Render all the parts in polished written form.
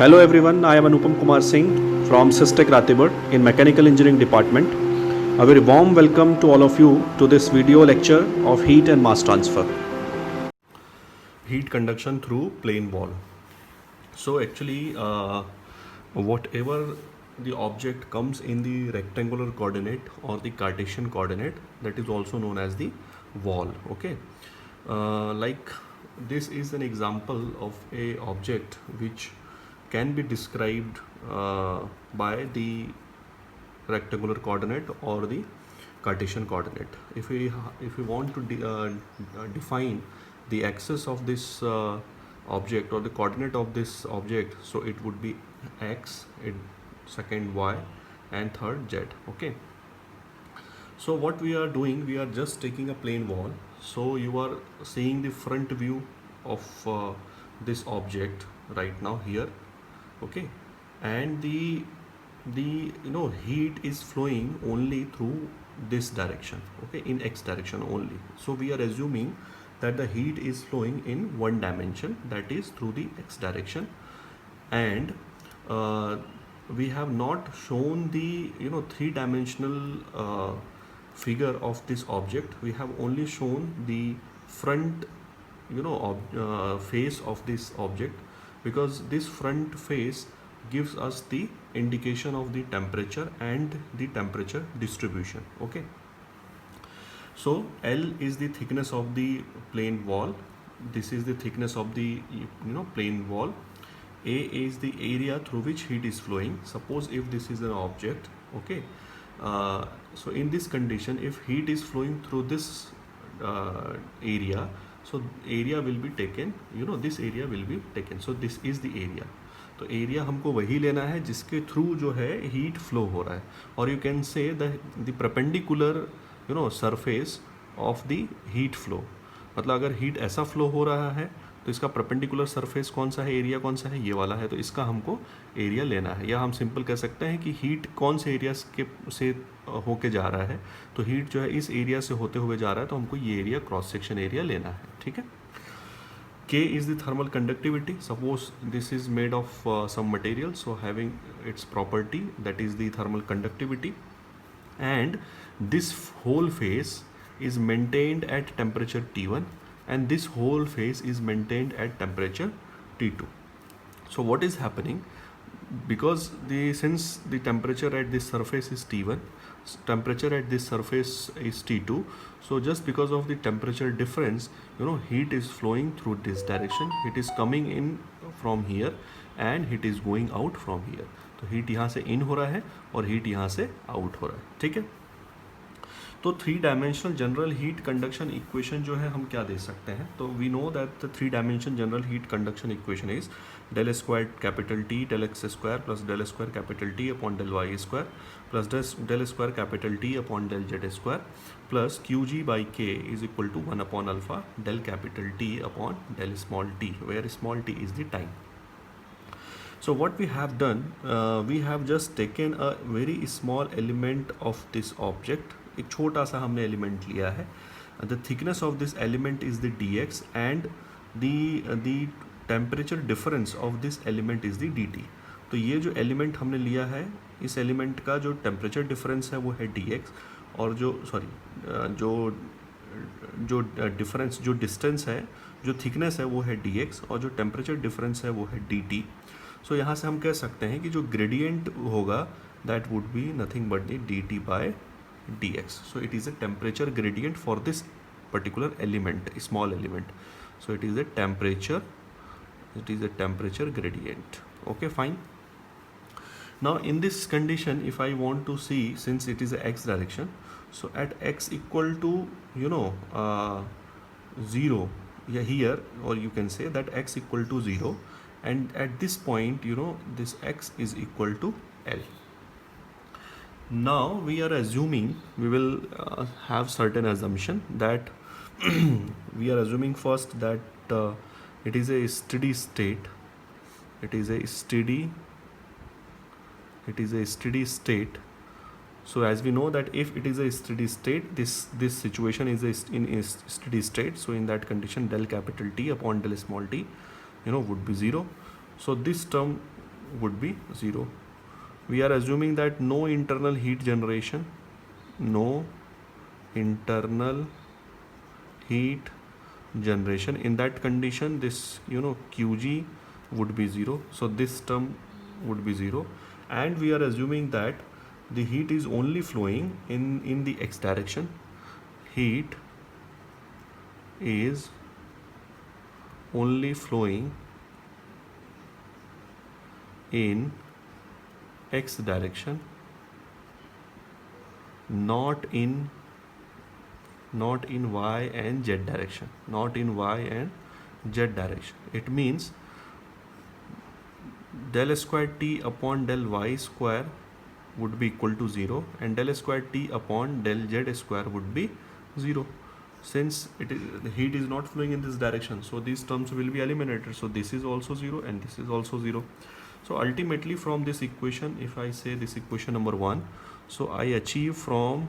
Hello everyone, I am Anupam Kumar Singh from Systech Ratibad in Mechanical Engineering Department. A very warm welcome to all of you to this video lecture of heat and mass transfer. Heat conduction through plane wall. So actually whatever the object comes in the rectangular coordinate or the Cartesian coordinate, that is also known as the wall. Okay, like this is an example of a object which can be described by the rectangular coordinate or the Cartesian coordinate. If we want to define the axis of this object or the coordinate of this object, so it would be x, second y, and third z. Okay, so what we are doing, we are just taking a plane wall. So you are seeing the front view of this object right now here. Okay, and the heat is flowing only through this direction. Okay, in x direction only. So we are assuming that the heat is flowing in one dimension, that is through the x direction, and we have not shown the three-dimensional figure of this object. We have only shown the front face of this object, because this front face gives us the indication of the temperature and the temperature distribution. Okay, so L is the thickness of the plane wall. This is the thickness of the plane wall. A is the area through which heat is flowing. Suppose if this is an object, okay, so in this condition, if heat is flowing through this area, so area will be taken, this area will be taken. So this is the area. तो area हमको वही लेना है जिसके through जो है heat flow हो रहा है, और you can say the perpendicular surface of the heat flow. मतलब अगर हीट ऐसा फ्लो हो रहा है तो इसका परपेंडिकुलर सरफेस कौन सा है, एरिया कौन सा है, ये वाला है, तो इसका हमको एरिया लेना है. या हम सिंपल कह सकते हैं कि हीट कौन से एरिया से होके जा रहा है, तो हीट जो है इस एरिया से होते हुए जा रहा है, तो हमको ये एरिया क्रॉस सेक्शन एरिया लेना है. ठीक है. K is the thermal conductivity. Suppose this is made of some material, so having its property, that is the thermal conductivity, and this whole phase is maintained at temperature T1, and this whole phase is maintained at temperature T2. So what is happening, because since the temperature at this surface is T1, temperature at this surface is T2, so just because of the temperature difference, heat is flowing through this direction. It is coming in from here and it is going out from here. तो heat यहाँ से इन हो रहा है और heat यहाँ से out हो रहा है. ठीक है. तो three dimensional general heat conduction equation जो है हम क्या दे सकते हैं, तो we know that the three dimension general heat conduction equation is del square capital T del x square plus del square capital T upon del y square plus del square capital T upon del z square plus QG by K is equal to 1 upon alpha del capital T upon del small t, where small t is the time. So what we have done, we have just taken a very small element of this object. एक छोटा सा हमने element लिया है. The thickness of this element is the dx and the temperature difference of this element is the dt. तो ये जो element हमने लिया है, इस एलिमेंट का जो टेम्परेचर डिफरेंस है वो है dx, और जो डिफरेंस, जो डिस्टेंस है, जो थिकनेस है वो है dx, और जो टेम्परेचर डिफरेंस है वो है dt. सो यहाँ से हम कह सकते हैं कि जो ग्रेडियंट होगा that would be nothing but the dt by dx. So it is a temperature gradient for this particular element, small element. So it is a temperature gradient. Okay, fine. Now in this condition, if I want to see, since it is a x direction, so at x equal to 0, here, or you can say that x equal to 0, and at this point this x is equal to L. Now we are assuming, we will have certain assumption that we are assuming first that it is a steady state. It is a steady state. So as we know that if it is a steady state, this situation is in a steady state. So in that condition, del capital T upon del small t would be 0. So this term would be 0. We are assuming that no internal heat generation, no internal heat generation. In that condition, this Qg would be 0, so this term would be 0, and we are assuming that the heat is only flowing in the x direction. Heat is only flowing in x direction, not in y and z direction, not in y and z direction. It means del square t upon del y square would be equal to 0, and del square t upon del z square would be 0. Since the heat is not flowing in this direction, so these terms will be eliminated. So this is also 0 and this is also 0. So ultimately from this equation, if I say this equation number 1, so I achieve from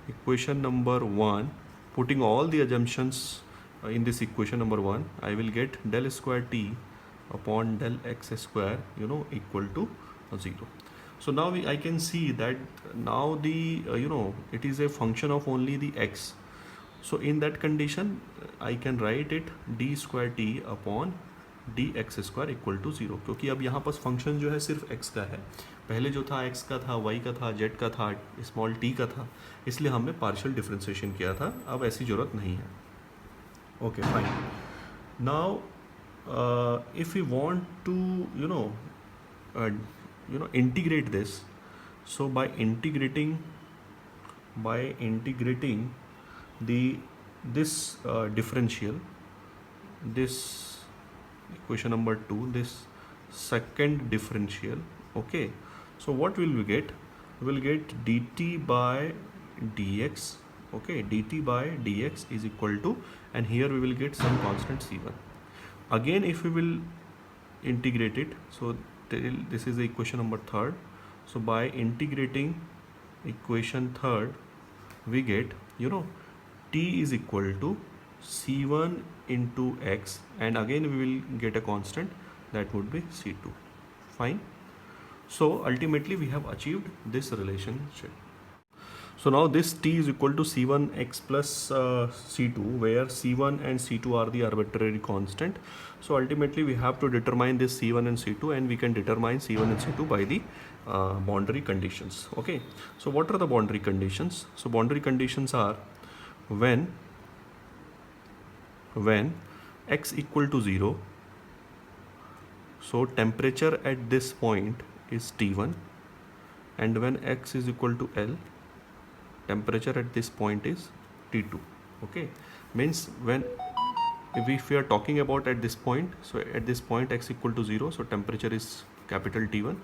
equation number 1, putting all the assumptions in this equation number 1, I will get del square t upon del x square equal to 0. So now I can see that now the it is a function of only the x. So in that condition I can write it d square t upon dx square equal to 0, क्योंकि अब यहाँ पर function जो है सिर्फ x का है. पहले जो था x का था, y का था, z का था, स्मॉल t का था, इसलिए हमने पार्शियल डिफरेंशिएशन किया था. अब ऐसी ज़रूरत नहीं है. Okay fine. Now if we want to integrate this, so by integrating this differential, this equation number 2, this second differential, okay, so what will we get? We will get dt by dx, okay, dt by dx is equal to, and here we will get some constant c1. Again if we will integrate it, so this is the equation number 3rd. So by integrating equation 3rd, we get t is equal to c1 into x, and again we will get a constant that would be c2. Fine. So ultimately we have achieved this relationship. So now this t is equal to c1x plus c2, where c1 and c2 are the arbitrary constant. So ultimately we have to determine this c1 and c2, and we can determine c1 and c2 by the boundary conditions. Okay, so what are the boundary conditions? So boundary conditions are when x equal to 0, so temperature at this point is T1, and when x is equal to L, temperature at this point is T2. Okay, means when if we are talking about at this point, so at this point x equal to 0, so temperature is capital T1,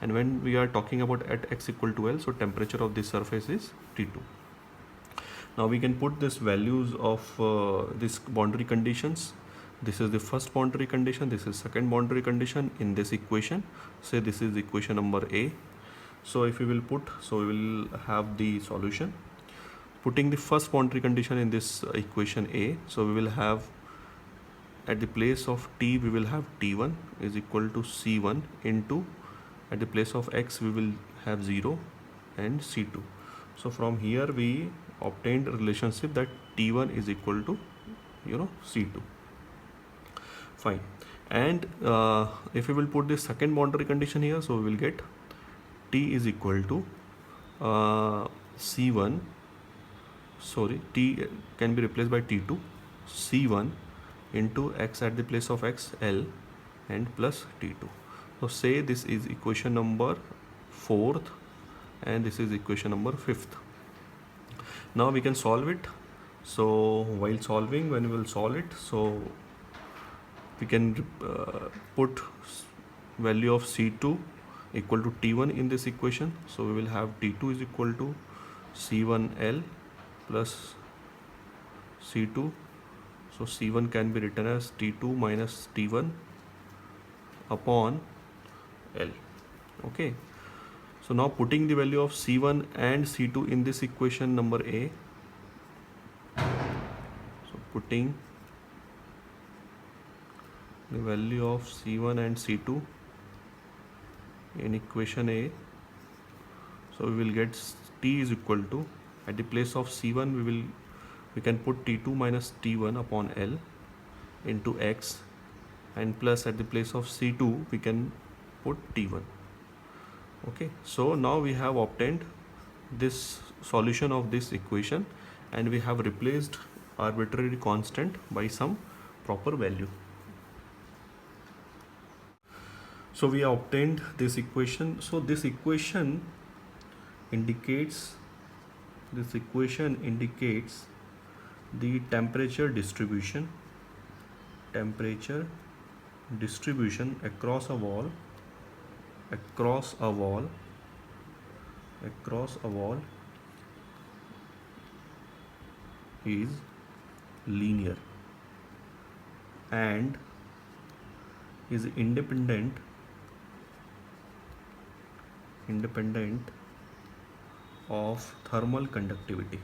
and when we are talking about at x equal to L, so temperature of this surface is T2. Now we can put these values of this boundary conditions. This is the first boundary condition, this is second boundary condition in this equation. Say this is equation number A. So if we will put, so we will have the solution. Putting the first boundary condition in this equation A, so we will have at the place of T, we will have T1 is equal to C1 into, at the place of X we will have 0 and C2. So from here we obtained a relationship that T1 is equal to C2. Fine. And if we will put the second boundary condition here, so we will get T is equal to C1, sorry, T can be replaced by T2, C1 into X at the place of X, L, and plus T2. So say this is equation number 4th and this is equation number 5th. Now we can solve it. So while solving, when we will solve it, so we can put value of C2 equal to T1 in this equation. So we will have T2 is equal to C1L plus C2. So C1 can be written as T2 minus T1 upon L. Okay. So now putting the value of C1 and C2 in this equation number A. So putting the value of C1 and C2 in equation A, so we will get T is equal to, at the place of C1 we can put T2 minus T1 upon L into X, and plus at the place of C2 we can put T1. Okay, so now we have obtained this solution of this equation, and we have replaced arbitrary constant by some proper value. So we have obtained this equation. So this equation indicates the temperature distribution across a wall is linear and is independent of thermal conductivity.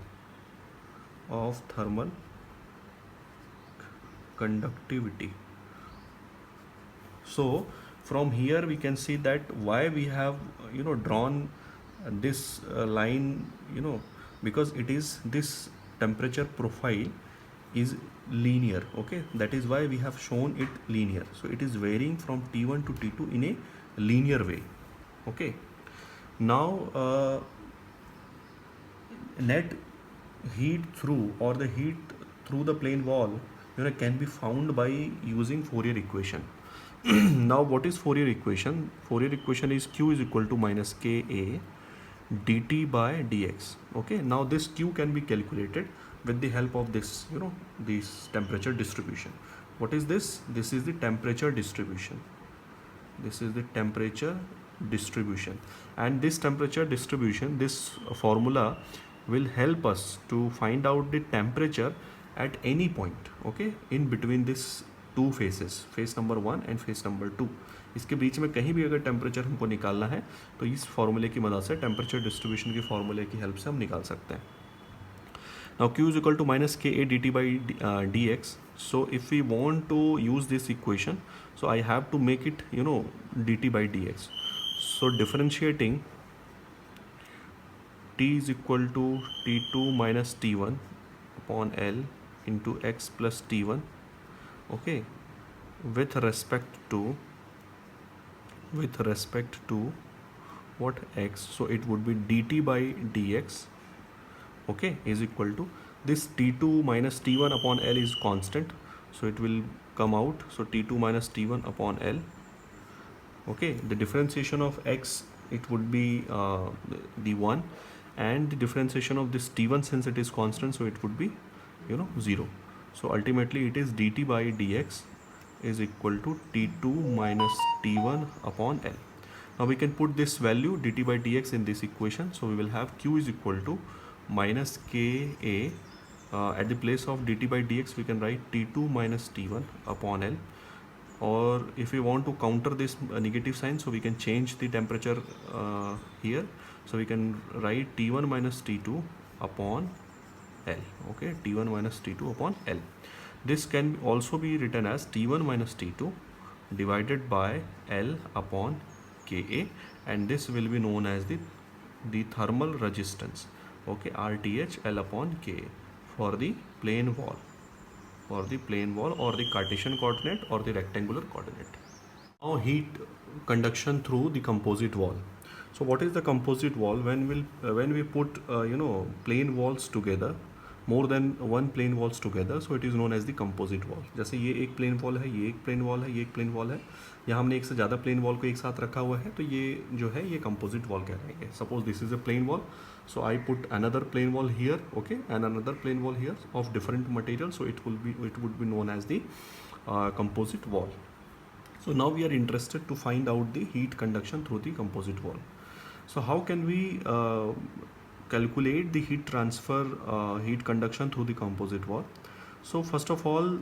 So from here we can see that why we have drawn this line, because it is this temperature profile is linear. Okay, that is why we have shown it linear. So it is varying from T1 to T2 in a linear way. Okay, now net heat through, or the heat through the plane wall can be found by using Fourier equation. Now what is Fourier equation? Fourier equation is Q is equal to minus Ka dt by dx. Okay, now this Q can be calculated with the help of this this temperature distribution. What is this? This is the temperature distribution. And this temperature distribution, this formula will help us to find out the temperature at any point, okay, in between this two phases, phase number 1 and phase number 2. इसके बीच में कहीं भी अगर temperature हमको निकालना है तो इस फॉर्मूले की मदद से, टेम्परेचर डिस्ट्रीब्यूशन के फॉर्मूले की हेल्प से हम निकाल सकते हैं. Now Q is equal to minus Ka dt by dx. So if we want to use this equation, so I have to make it dt by dx. So differentiating T is equal to T2 minus T1 upon L into X plus T1, okay, with respect to what, X. So it would be dt by dx, okay, is equal to this T2 minus T1 upon L is constant, so it will come out, so T2 minus T1 upon L. Okay, the differentiation of X, it would be the 1, and the differentiation of this T1, since it is constant, so it would be 0. So ultimately it is dt by dx is equal to T2 minus T1 upon L. Now we can put this value dt by dx in this equation. So we will have Q is equal to minus Ka, at the place of dt by dx we can write T2 minus T1 upon L, or if we want to counter this negative sign, so we can change the temperature here, so we can write T1 minus T2 upon L. Okay, T1 minus T2 upon L. This can also be written as T1 minus T2 divided by L upon Ka, and this will be known as the thermal resistance, okay, RTH L upon Ka for the plane wall, or the Cartesian coordinate or the rectangular coordinate. Now heat conduction through the composite wall. So what is the composite wall? When we put plane walls together, more than one plane walls together, so it is known as the composite wall. जैसे ये एक plane wall है, ये एक plane wall है, ये एक plane wall है, यहाँ हमने एक से ज़्यादा प्लेन वॉल को एक साथ रखा हुआ है, तो ये जो है ये composite wall कहलाएंगे. Suppose this is a plane wall, so I put another plane wall here, okay, and another plane wall here of different material, so it would be known as the composite wall. So now we are interested to find out the heat conduction through the composite wall. So how can we calculate the heat transfer, heat conduction through the composite wall? So first of all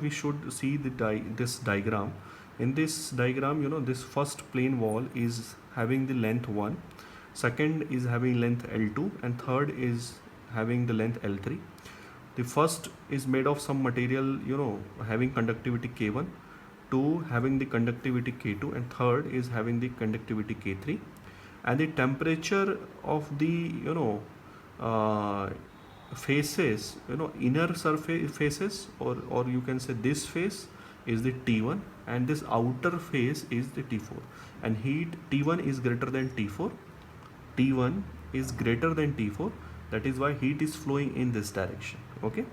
we should see this diagram. In this diagram, this first plane wall is having the length 1, second is having length L2, and third is having the length L3. The first is made of some material having conductivity K1, 2 having the conductivity K2 and third is having the conductivity K3, and the temperature of the uh, faces, inner surface faces, or you can say this face is the T1 and this outer face is the T4, and heat T1 is greater than T4. T1 is greater than T4, that is why heat is flowing in this direction. Okay,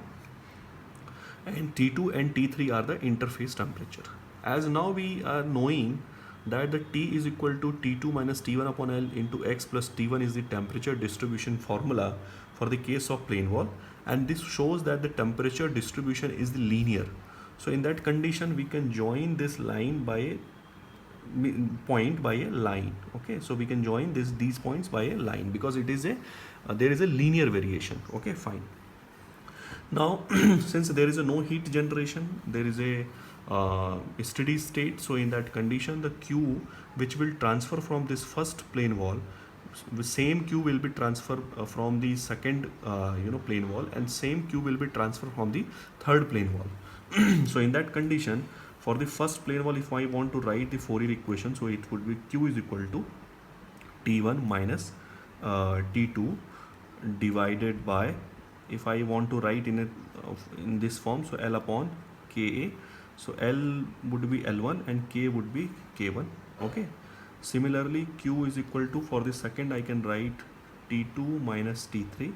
and T2 and T3 are the interface temperature. As now we are knowing that the T is equal to T2 minus T1 upon L into X plus T1 is the temperature distribution formula for the case of plane wall, and this shows that the temperature distribution is the linear. So in that condition we can join this line by a point by a line. Okay, so we can join these points by a line because it is a there is a linear variation. Okay, fine. Now since there is a no heat generation, there is a steady state, so in that condition the Q which will transfer from this first plane wall, the same Q will be transferred from the second plane wall, and same Q will be transferred from the third plane wall. So in that condition, for the first plane wall, if I want to write the Fourier equation, so it would be Q is equal to T1 minus T2 divided by, if I want to write in this form, so L upon Ka. So L would be L1 and K would be K1. Okay. Similarly, Q is equal to, for the second I can write T2 minus T3,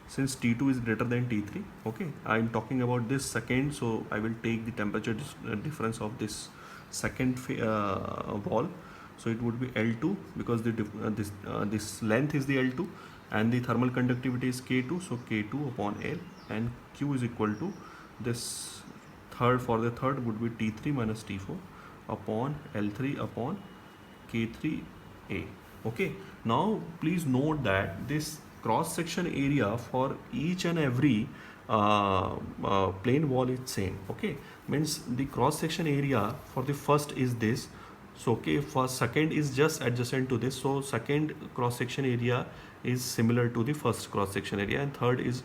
since T2 is greater than T3. Okay, I am talking about this second, so I will take the temperature difference of this second wall. So it would be L2 because this length is the L2 and the thermal conductivity is K2, so K2 upon L, and Q is equal to this third, for the third would be T3 minus T4 upon L3 upon K3A. Okay, now please note that this cross section area for each and every plane wall is same. Okay, means the cross section area for the first is this. So okay, for second is just adjacent to this, so second cross section area is similar to the first cross section area, and third is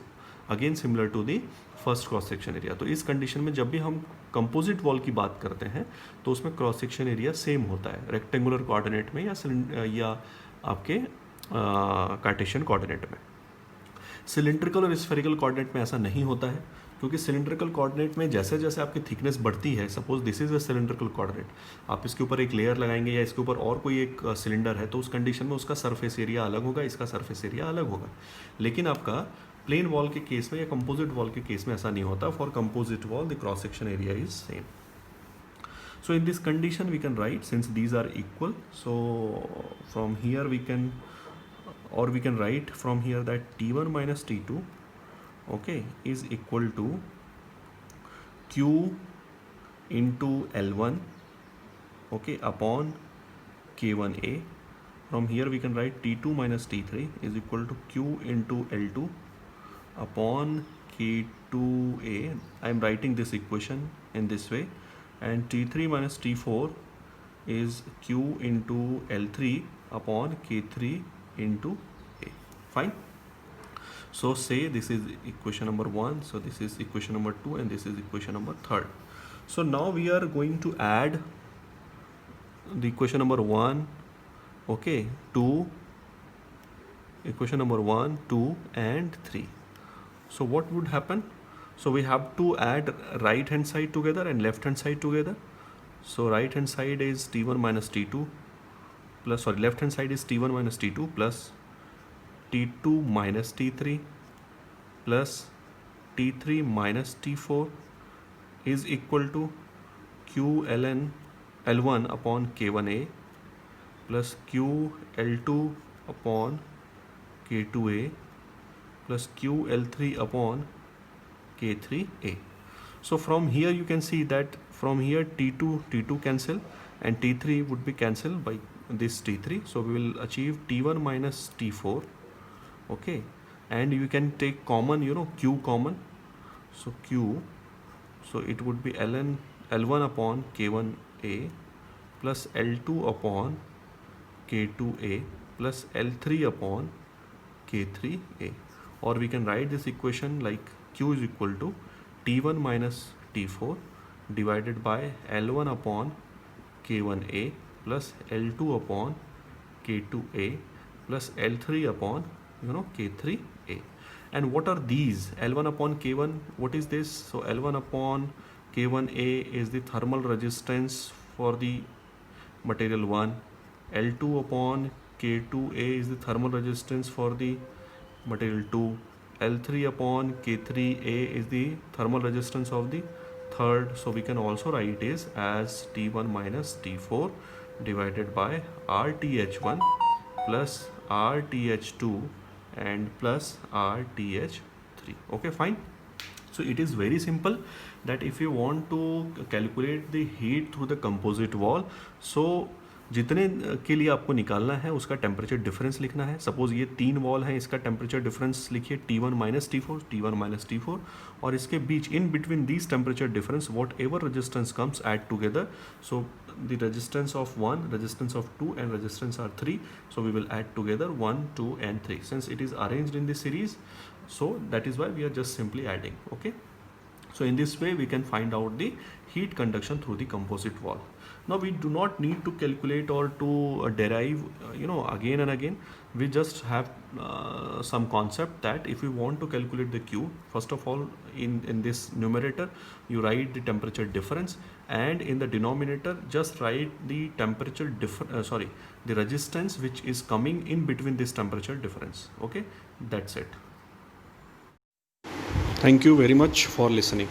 again similar to the first cross section area. तो इस condition में जब भी हम composite wall की बात करते हैं तो उसमें क्रॉस सेक्शन एरिया सेम होता है रेक्टेंगुलर कोऑर्डिनेट में या आपके कार्टेशियन कोऑर्डिनेट में. सिलेंड्रिकल और स्फेरिकल कोऑर्डिनेट में ऐसा नहीं होता है, क्योंकि सिलेंड्रिकल कोऑर्डिनेट में जैसे जैसे आपकी थिकनेस बढ़ती है, suppose this is a cylindrical coordinate, आप इसके ऊपर एक लेयर लगाएंगे या इसके ऊपर और कोई एक सिलेंडर है, तो उस कंडीशन में उसका सरफेस एरिया अलग होगा, इसका सरफेस एरिया अलग होगा. लेकिन आपका प्लेन वॉल के केस में या कंपोजिट वॉल के केस में ऐसा नहीं होता. For composite wall the cross section area is same. So in this condition we can write, since these are equal, so from here we can, or we can write from here that T1 minus T2, okay, is equal to Q into L1, okay, upon K1A. From here we can write T2 minus T3 is equal to Q into L2 upon K2A. I am writing this equation in this way, and T3 minus T4 is Q into L3 upon K3 into A. Fine. So say this is equation number 1, so this is equation number 2, and this is equation number 3. So now we are going to add the equation number 1, okay, to equation number 1, 2 and 3. So what would happen? So we have to add right hand side together and left hand side together. So right hand side is T1 minus T2 plus, sorry, left hand side is T1 minus T2 plus T2 minus T3 plus T3 minus T4 is equal to Q ln L1 upon K1A plus Q L2 upon K2A plus Q L3 upon K3A. So from here you can see that from here T2 cancel and T3 would be cancelled by this T3. So we will achieve T1 minus T4, okay, and you can take common, Q common, so Q, so it would be L1 upon K1A plus L2 upon K2A plus L3 upon K3A. Or we can write this equation like Q is equal to T1 minus T4 divided by L1 upon K1A plus L2 upon K2A plus L3 upon K3A. And what are these? L1 upon K1, what is this? So L1 upon K1A is the thermal resistance for the material 1. L2 upon K2A is the thermal resistance for the material 2. L3 upon K3A is the thermal resistance of the third. So we can also write it as T1 minus T4 divided by RTH1 plus RTH2 and plus RTH3. Okay, fine. So it is very simple that if you want to calculate the heat through the composite wall, so जितने के लिए आपको निकालना है उसका temperature difference लिखना है. Suppose ये 3 वॉल है, इसका टेम्परेचर डिफरेंस लिखिए T1 minus T4, T1 minus T4, और इसके बीच in between these temperature difference whatever resistance comes add together. So the resistance of 1, resistance of 2 and resistance are 3, so we will add together 1, 2 and 3 since it is arranged in the series. So that is why we are just simply adding. Okay, so in this way we can find out the heat conduction through the composite wall. Now we do not need to calculate or to derive again and again. We just have some concept that if we want to calculate the Q, first of all in this numerator you write the temperature difference, and in the denominator just write the temperature the resistance which is coming in between this temperature difference. Okay, that's it. Thank you very much for listening.